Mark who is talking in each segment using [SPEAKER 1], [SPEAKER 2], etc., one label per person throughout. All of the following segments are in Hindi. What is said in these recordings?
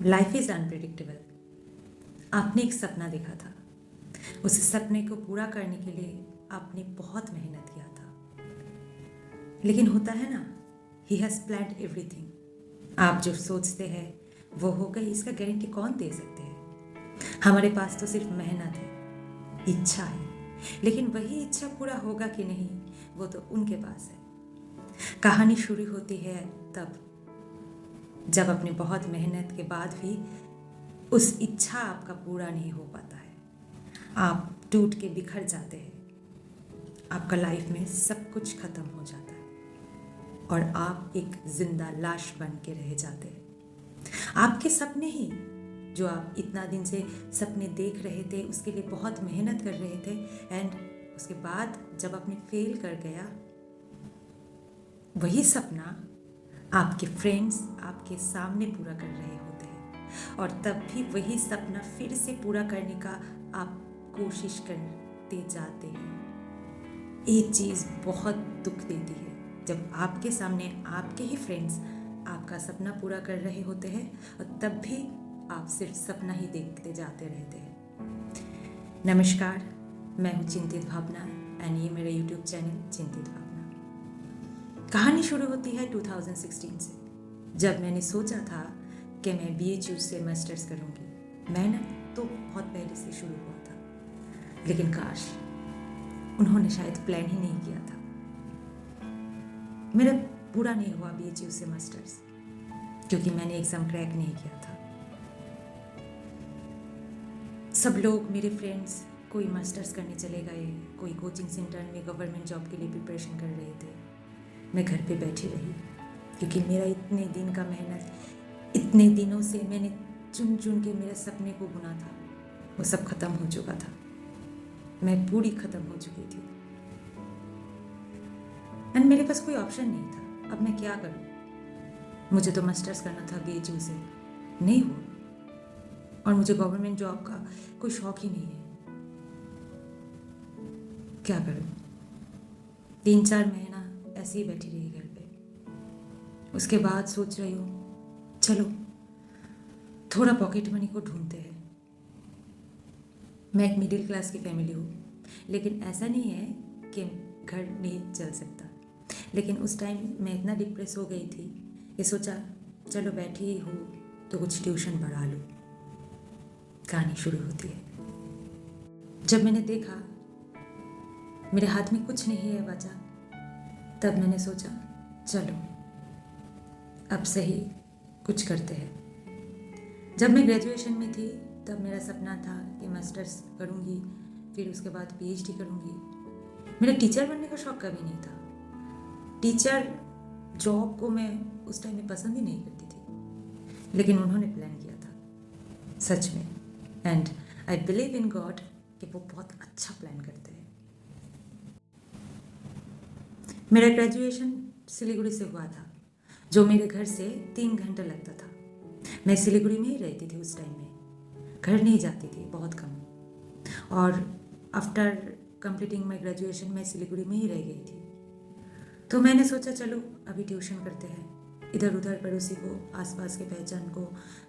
[SPEAKER 1] Life is unpredictable. आपने एक सपना देखा था, उस सपने को पूरा करने के लिए आपने बहुत मेहनत किया था, लेकिन होता है ना, ही हैज़ प्लान्ड एवरीथिंग। आप जो सोचते हैं वो हो गई, इसका गारंटी कौन दे सकते हैं। हमारे पास तो सिर्फ मेहनत है, इच्छा है, लेकिन वही इच्छा पूरा होगा कि नहीं वो तो उनके पास है। कहानी शुरू होती है तब जब अपने बहुत मेहनत के बाद भी उस इच्छा आपका पूरा नहीं हो पाता है। आप टूट के बिखर जाते हैं, आपका लाइफ में सब कुछ खत्म हो जाता है और आप एक जिंदा लाश बन के रह जाते हैं। आपके सपने ही जो आप इतना दिन से सपने देख रहे थे, उसके लिए बहुत मेहनत कर रहे थे, एंड उसके बाद जब आपने फेल कर गया, वही सपना आपके फ्रेंड्स आपके सामने पूरा कर रहे होते हैं और तब भी वही सपना फिर से पूरा करने का आप कोशिश करते जाते हैं। एक चीज़ बहुत दुख देती है जब आपके सामने आपके ही फ्रेंड्स आपका सपना पूरा कर रहे होते हैं और तब भी आप सिर्फ सपना ही देखते जाते रहते हैं। नमस्कार, मैं हूँ चिंतित भावना एंड ये मेरा यूट्यूब चैनल चिंतित भावना। कहानी शुरू होती है 2016 से, जब मैंने सोचा था कि मैं BHU से मास्टर्स करूँगी। मेहनत तो बहुत पहले से शुरू हुआ था, लेकिन काश उन्होंने शायद प्लान ही नहीं किया था। मेरा पूरा नहीं हुआ BHU से मास्टर्स, क्योंकि मैंने एग्ज़ाम क्रैक नहीं किया था। सब लोग, मेरे फ्रेंड्स, कोई मास्टर्स करने चले गए, कोई कोचिंग सेंटर में गवर्नमेंट जॉब के लिए प्रिपरेशन कर रहे थे। मैं घर पे बैठी रही, क्योंकि मेरा इतने दिन का मेहनत, इतने दिनों से मैंने चुन चुन के मेरे सपने को बुना था, वो सब खत्म हो चुका था। मैं पूरी खत्म हो चुकी थी एंड मेरे पास कोई ऑप्शन नहीं था। अब मैं क्या करूं? मुझे तो मास्टर्स करना था BHU से, नहीं हुआ, और मुझे गवर्नमेंट जॉब का कोई शौक ही नहीं है। क्या करूं? 3-4 महीना ऐसे ही बैठी रही घर पे। उसके बाद सोच रही हूँ चलो थोड़ा पॉकेट मनी को ढूंढते हैं। मैं एक मिडिल क्लास की फैमिली हूँ, लेकिन ऐसा नहीं है कि घर नहीं चल सकता। लेकिन उस टाइम मैं इतना डिप्रेस हो गई थी कि सोचा चलो बैठी ही हूँ तो कुछ ट्यूशन पढ़ा लूँ। कहानी शुरू होती है जब मैंने देखा मेरे हाथ में कुछ नहीं है बचा, तब मैंने सोचा चलो अब सही कुछ करते हैं। जब मैं ग्रेजुएशन में थी तब मेरा सपना था कि मास्टर्स करूँगी, फिर उसके बाद PhD करूँगी। मेरा टीचर बनने का शौक कभी नहीं था। टीचर जॉब को मैं उस टाइम में पसंद ही नहीं करती थी, लेकिन उन्होंने प्लान किया था सच में, and I believe in God कि वो बहुत अच्छा प्लान करते हैं। मेरा ग्रेजुएशन सिलीगुड़ी से हुआ था, जो मेरे घर से 3 घंटा लगता था। मैं सिलीगुड़ी में ही रहती थी उस टाइम में, घर नहीं जाती थी, बहुत कम। और आफ्टर कंप्लीटिंग माई ग्रेजुएशन मैं सिलीगुड़ी में ही रह गई थी। तो मैंने सोचा चलो अभी ट्यूशन करते हैं। इधर उधर पड़ोसी को, आसपास के पहचान को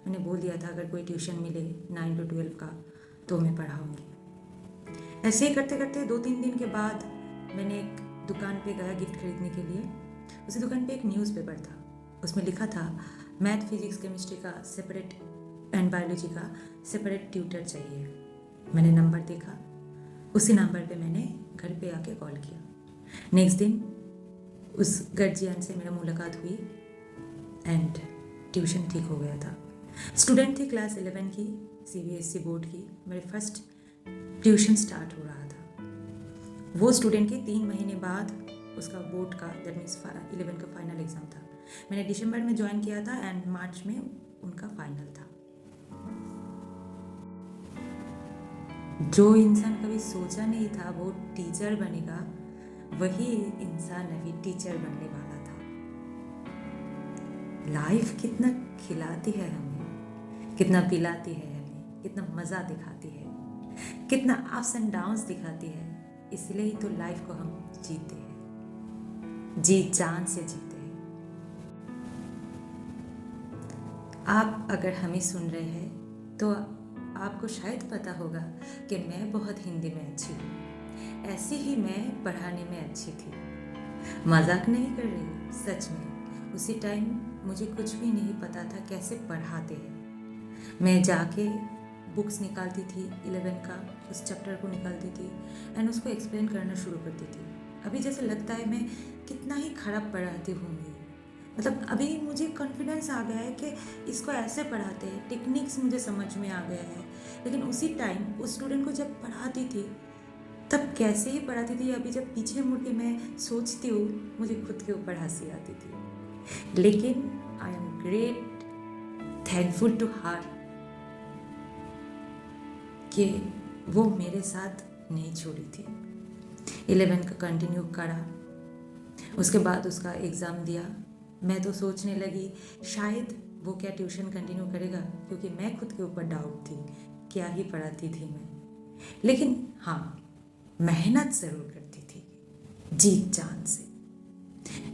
[SPEAKER 1] मैंने बोल दिया था अगर कोई ट्यूशन मिले 9 to 12 का तो मैं पढ़ाऊँगी। ऐसे ही करते करते 2-3 दिन के बाद मैंने एक दुकान पे गया गिफ्ट खरीदने के लिए। उसी दुकान पे एक न्यूज़पेपर था, उसमें लिखा था मैथ, फिजिक्स, केमिस्ट्री का सेपरेट एंड बायोलॉजी का सेपरेट ट्यूटर चाहिए। मैंने नंबर देखा, उसी नंबर पे मैंने घर पे आके कॉल किया। नेक्स्ट दिन उस गार्जियन से मेरा मुलाकात हुई एंड ट्यूशन ठीक हो गया था। स्टूडेंट थी क्लास 11 की, CBSE बोर्ड की। मेरे फर्स्ट ट्यूशन स्टार्ट हो रहा था। वो स्टूडेंट के 3 महीने बाद उसका बोर्ड का, दैट मीन्स 11 का फाइनल एग्ज़ाम था। मैंने दिसंबर में ज्वाइन किया था एंड मार्च में उनका फाइनल था। जो इंसान कभी सोचा नहीं था वो टीचर बनेगा, वही इंसान अभी टीचर बनने वाला था। लाइफ कितना खिलाती है हमें, कितना पिलाती है हमें, कितना मज़ा दिखाती है, कितना अप्स एंड डाउन्स दिखाती है। इसलिए ही तो लाइफ को हम जीते हैं, जी जान से जीते हैं। आप अगर हमें सुन रहे हैं तो आपको शायद पता होगा कि मैं बहुत हिंदी में अच्छी हूँ। ऐसे ही मैं पढ़ाने में अच्छी थी। मजाक नहीं कर रही हूँ, सच में। उसी टाइम मुझे कुछ भी नहीं पता था कैसे पढ़ाते हैं। मैं जाके बुक्स निकालती थी 11 का, उस चैप्टर को निकालती थी एंड उसको एक्सप्लेन करना शुरू करती थी। अभी जैसे लगता है मैं कितना ही खराब पढ़ाती होंगी। मतलब अभी मुझे कॉन्फिडेंस आ गया है कि इसको ऐसे पढ़ाते हैं, टेक्निक्स मुझे समझ में आ गया है। लेकिन उसी टाइम उस स्टूडेंट को जब पढ़ाती थी तब कैसे ही पढ़ाती थी, अभी जब पीछे मुड़ के मैं सोचती हूँ मुझे खुद के ऊपर हंसी आती थी। लेकिन I am great thankful to her कि वो मेरे साथ नहीं छोड़ी थी। 11 का कंटिन्यू करा, उसके बाद उसका एग्ज़ाम दिया। मैं तो सोचने लगी शायद वो क्या ट्यूशन कंटिन्यू करेगा, क्योंकि मैं खुद के ऊपर डाउट थी क्या ही पढ़ाती थी मैं। लेकिन हाँ, मेहनत ज़रूर करती थी जी जान से।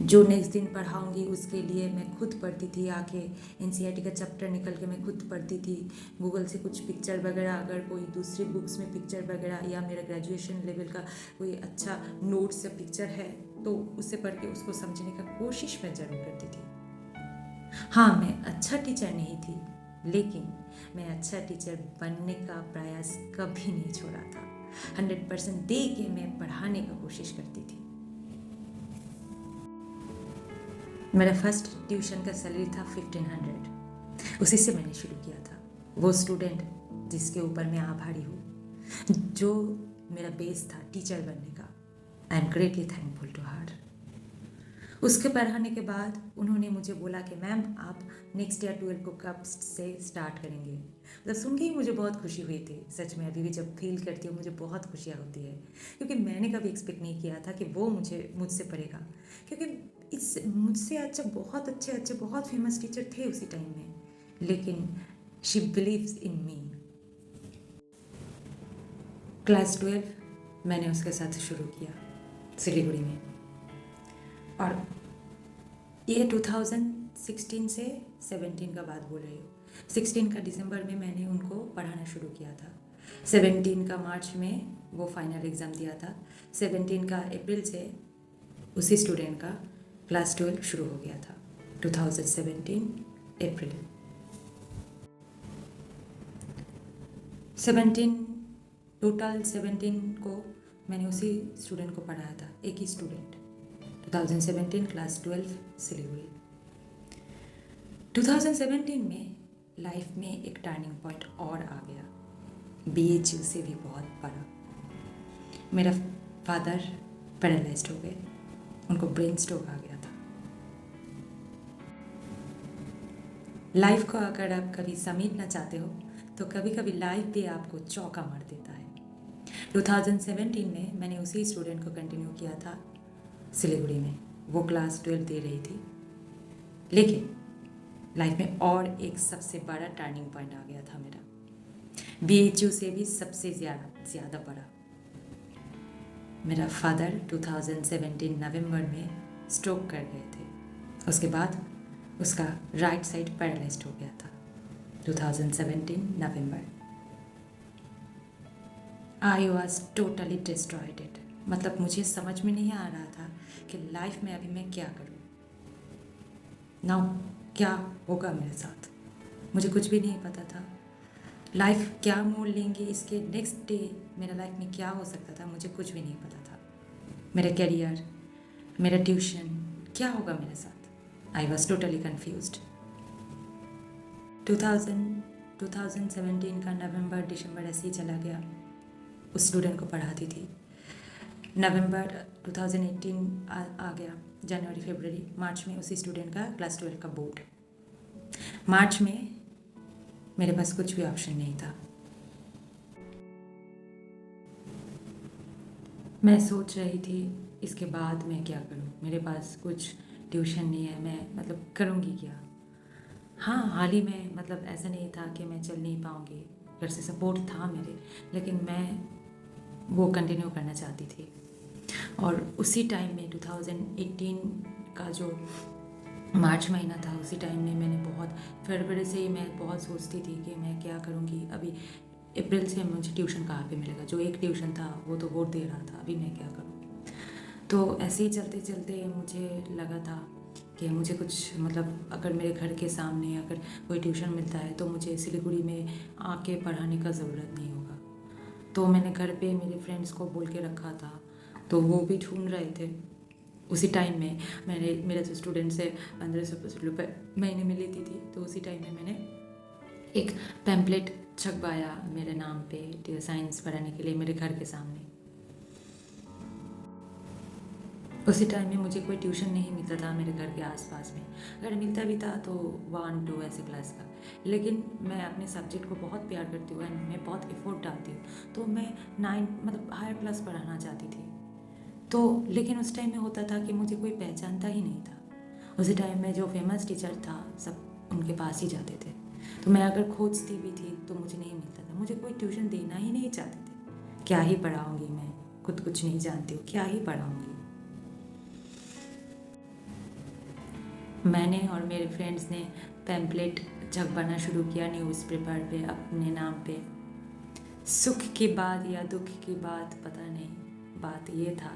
[SPEAKER 1] जो नेक्स्ट दिन पढ़ाऊंगी उसके लिए मैं खुद पढ़ती थी, आके एनसीईआरटी का चैप्टर निकल के मैं खुद पढ़ती थी। गूगल से कुछ पिक्चर वगैरह, अगर कोई दूसरी बुक्स में पिक्चर वगैरह या मेरा ग्रेजुएशन लेवल का कोई अच्छा नोट्स या पिक्चर है तो उससे पढ़ के उसको समझने का कोशिश मैं ज़रूर करती थी। हाँ, मैं अच्छा टीचर नहीं थी, लेकिन मैं अच्छा टीचर बनने का प्रयास कभी नहीं छोड़ा था। 100% दे के मैं पढ़ाने का कोशिश करती थी। मेरा फर्स्ट ट्यूशन का सैलरी था 1500, उसी से मैंने शुरू किया था। वो स्टूडेंट जिसके ऊपर मैं आभारी हूँ, जो मेरा बेस था टीचर बनने का। I am greatly thankful to her. उसके पढ़ाने के बाद उन्होंने मुझे बोला कि मैम आप नेक्स्ट ईयर 12 को कब से स्टार्ट करेंगे। मतलब सुन के ही मुझे बहुत खुशी हुई थी। सच में अभी भी जब फील करती हूँ मुझे बहुत खुशियाँ होती है, क्योंकि मैंने कभी एक्सपेक्ट नहीं किया था कि वो मुझसे पढ़ेगा। क्योंकि इस मुझसे अच्छा बहुत अच्छे बहुत फेमस टीचर थे उसी टाइम में, लेकिन she believes in me. Class 12 मैंने उसके साथ शुरू किया सिलीगुड़ी में, और ये 2016 से 17 का बात बोल रही हूँ। 16 का दिसंबर में मैंने उनको पढ़ाना शुरू किया था। 17 का मार्च में वो फाइनल एग्ज़ाम दिया था। 17 का अप्रैल से उसी स्टूडेंट का क्लास 12 शुरू हो गया था। 2017 अप्रैल 17 टोटल 17 को मैंने उसी स्टूडेंट को पढ़ाया था, एक ही स्टूडेंट। 2017 क्लास 12 सिलीगुड़ी। 2017 में लाइफ में एक टर्निंग पॉइंट और आ गया, BHU से भी बहुत बड़ा। मेरा फादर पैरालाइज्ड हो गए, उनको ब्रेन स्ट्रोक आ गया था। लाइफ को अगर आप कभी समेटना चाहते हो तो कभी कभी लाइफ भी आपको चौका मार देता है। 2017 में मैंने उसी स्टूडेंट को कंटिन्यू किया था सिलीगुड़ी में। वो क्लास 12 दे रही थी, लेकिन लाइफ में और एक सबसे बड़ा टर्निंग पॉइंट आ गया था मेरा, BHU से भी सबसे ज़्यादा बड़ा। मेरा फादर 2017 नवंबर में स्ट्रोक कर गए थे। उसके बाद उसका राइट साइड पैरालाइज्ड हो गया था 2017 नवंबर। I was totally destroyed. मतलब मुझे समझ में नहीं आ रहा था कि लाइफ में अभी मैं क्या करूँ, नाउ क्या होगा मेरे साथ। मुझे कुछ भी नहीं पता था लाइफ क्या मोड़ लेंगे, इसके नेक्स्ट डे मेरा लाइफ में क्या हो सकता था, मुझे कुछ भी नहीं पता था। मेरा करियर, मेरा ट्यूशन, क्या होगा मेरे साथ। आई वॉज टोटली कन्फ्यूज्ड। 2017 का नवंबर दिसंबर ऐसे ही चला गया। उस स्टूडेंट को पढ़ाती थी। नवंबर 2018 आ गया, जनवरी फरवरी मार्च में उसी स्टूडेंट का क्लास 12 का बोर्ड। मार्च में मेरे पास कुछ भी ऑप्शन नहीं था। मैं सोच रही थी इसके बाद मैं क्या करूं, मेरे पास कुछ ट्यूशन नहीं है, मैं मतलब करूंगी क्या। हाँ, हाल ही में मतलब ऐसा नहीं था कि मैं चल नहीं पाऊंगी, घर से सपोर्ट था मेरे, लेकिन मैं वो कंटिन्यू करना चाहती थी। और उसी टाइम में 2018 का जो मार्च महीना था, उसी टाइम में मैंने बहुत फरवरी से ही मैं बहुत सोचती थी कि मैं क्या करूँगी। अभी अप्रैल से मुझे ट्यूशन कहाँ पे मिलेगा, जो एक ट्यूशन था वो तो वोट दे रहा था, अभी मैं क्या करूँ। तो ऐसे ही चलते चलते मुझे लगा था कि मुझे कुछ मतलब अगर मेरे घर के सामने अगर कोई ट्यूशन मिलता है तो मुझे सिलीगुड़ी में आके पढ़ाने का ज़रूरत नहीं होगा। तो मैंने घर पे मेरे फ्रेंड्स को बोल के रखा था, तो वो भी ढूंढ रहे थे। उसी टाइम में मैंने मेरा जो स्टूडेंट से 1500 रुपये महीने में लेती थी, तो उसी टाइम में मैंने एक पैम्पलेट छपवाया मेरे नाम पे साइंस पढ़ाने के लिए मेरे घर के सामने। उसी टाइम में मुझे कोई ट्यूशन नहीं मिलता था मेरे घर के आसपास में, अगर मिलता भी था तो 1-2 ऐसे क्लास का। लेकिन मैं अपने सब्जेक्ट को बहुत प्यार करती हूँ एंड मैं बहुत एफर्ट डालती हूँ, तो मैं 9 मतलब हायर क्लास पढ़ाना चाहती थी। तो लेकिन उस टाइम में होता था कि मुझे कोई पहचानता ही नहीं था। उसी टाइम में जो फेमस टीचर था सब उनके पास ही जाते थे, तो मैं अगर खोजती भी थी तो मुझे नहीं मिलता था। मुझे कोई ट्यूशन देना ही नहीं चाहते थे। क्या ही पढ़ाऊँगी मैं, खुद कुछ नहीं जानती हूँ, क्या ही पढ़ाऊँगी। मैंने और मेरे फ्रेंड्स ने पैम्पलेट छपवाना शुरू किया न्यूज़पेपर पे अपने नाम पे। सुख की बात या दुख की बात पता नहीं, बात ये था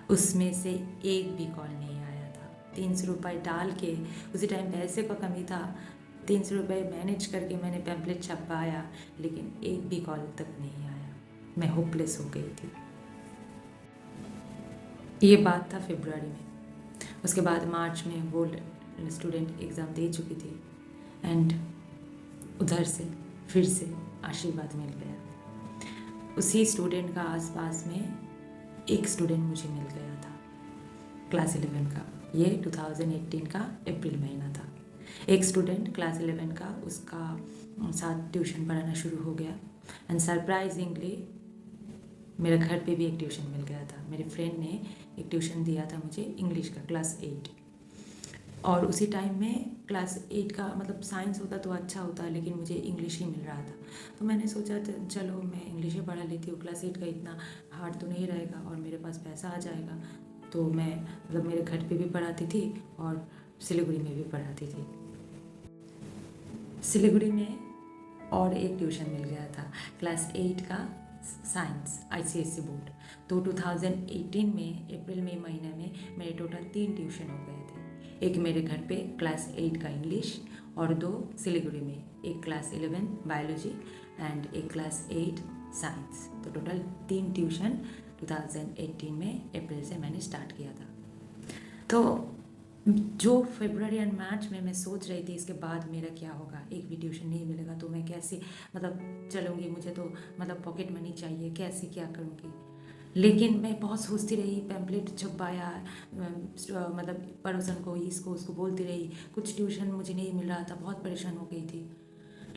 [SPEAKER 1] उसमें से एक भी कॉल नहीं आया था। 300 रुपये डाल के, उसी टाइम पैसे का कमी था, 300 रुपये मैनेज करके मैंने पैम्पलेट छपवाया, लेकिन एक भी कॉल तक नहीं आया। मैं होपलेस हो गई थी। ये बात था फरवरी में। उसके बाद मार्च में वो स्टूडेंट एग्ज़ाम दे चुकी थी एंड उधर से फिर से आशीर्वाद मिल गया। उसी स्टूडेंट का आसपास में एक स्टूडेंट मुझे मिल गया था क्लास 11 का। ये 2018 का अप्रैल महीना था। एक स्टूडेंट क्लास 11 का, उसका साथ ट्यूशन पढ़ाना शुरू हो गया एंड सरप्राइजिंगली मेरे घर पे भी एक ट्यूशन मिल गया था। मेरे फ्रेंड ने एक ट्यूशन दिया था मुझे इंग्लिश का क्लास 8, और उसी टाइम में क्लास 8 का मतलब साइंस होता तो अच्छा होता, लेकिन मुझे इंग्लिश ही मिल रहा था। तो मैंने सोचा चलो मैं इंग्लिश ही पढ़ा लेती हूँ, क्लास 8 का इतना हार्ड तो नहीं रहेगा और मेरे पास पैसा आ जाएगा। तो मैं मतलब मेरे घर पे भी पढ़ाती थी और सिलीगुड़ी में भी पढ़ाती थी। सिलीगुड़ी में और एक ट्यूशन मिल गया था क्लास 8 का साइंस ICSE बोर्ड। तो 2018 में अप्रैल मई महीने में मेरे टोटल 3 ट्यूशन हो गए थे। एक मेरे घर पे क्लास 8 का इंग्लिश और 2 सिलीगुड़ी में, एक क्लास 11 बायोलॉजी एंड एक क्लास 8 साइंस। तो टोटल 3 ट्यूशन 2018 में अप्रैल से मैंने स्टार्ट किया था। तो जो फरवरी एंड मार्च में मैं सोच रही थी इसके बाद मेरा क्या होगा, एक भी ट्यूशन नहीं मिलेगा तो मैं कैसे मतलब चलूँगी, मुझे तो मतलब पॉकेट मनी चाहिए, कैसे क्या करूँगी। लेकिन मैं बहुत सोचती रही, पैम्पलेट छपवाया, मतलब पड़ोसन को इसको उसको बोलती रही, कुछ ट्यूशन मुझे नहीं मिल रहा था, बहुत परेशान हो गई थी।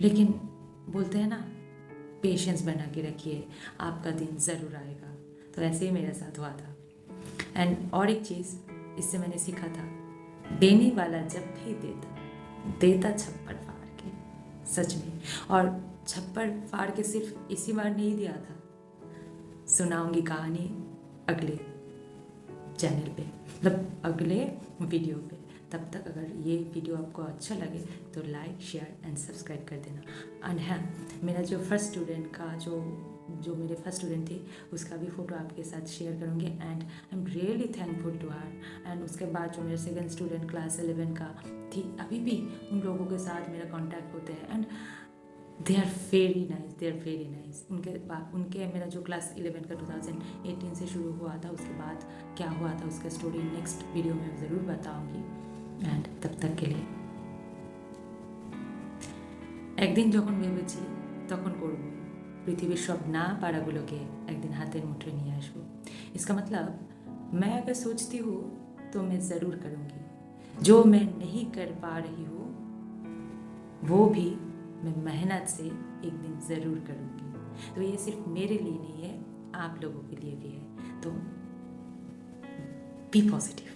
[SPEAKER 1] लेकिन बोलते हैं ना, पेशेंस बना के रखिए, आपका दिन ज़रूर आएगा। तो ऐसे ही मेरे साथ हुआ था। एंड और एक चीज़ इससे मैंने सीखा था, देने वाला जब भी देता छप्पर फाड़ के, सच में। और छप्पर फाड़ के सिर्फ इसी बार नहीं दिया था, सुनाऊंगी कहानी अगले चैनल पे, मतलब अगले वीडियो पे। तब तक अगर ये वीडियो आपको अच्छा लगे तो लाइक शेयर एंड सब्सक्राइब कर देना। एंड हाँ, मेरा जो फर्स्ट स्टूडेंट का जो मेरे फर्स्ट स्टूडेंट थे उसका भी फ़ोटो आपके साथ शेयर करूँगी and I am really thankful to her. And उसके बाद जो मेरे सेकंड स्टूडेंट क्लास 11 का थी, अभी भी उन लोगों के साथ मेरा कांटेक्ट होते हैं and they are very nice. उनके मेरा जो क्लास 11 का 2018 से शुरू हुआ था, उसके बाद क्या हुआ था उसका स्टोरी नेक्स्ट वीडियो में ज़रूर बताऊँगी। एंड तब तक के लिए একদিন যখন ভেবেছি তখন করব, পৃথিবীর সব না পারাগুলোকে একদিন हाथेर मुठोय নিয়ে আসবো। इसका मतलब मैं अगर सोचती हूँ तो मैं ज़रूर करूँगी, जो मैं नहीं कर पा रही हूँ वो भी मैं मेहनत से एक दिन ज़रूर करूँगी। तो ये सिर्फ मेरे लिए नहीं है, आप लोगों के लिए भी है। तो बी पॉजिटिव।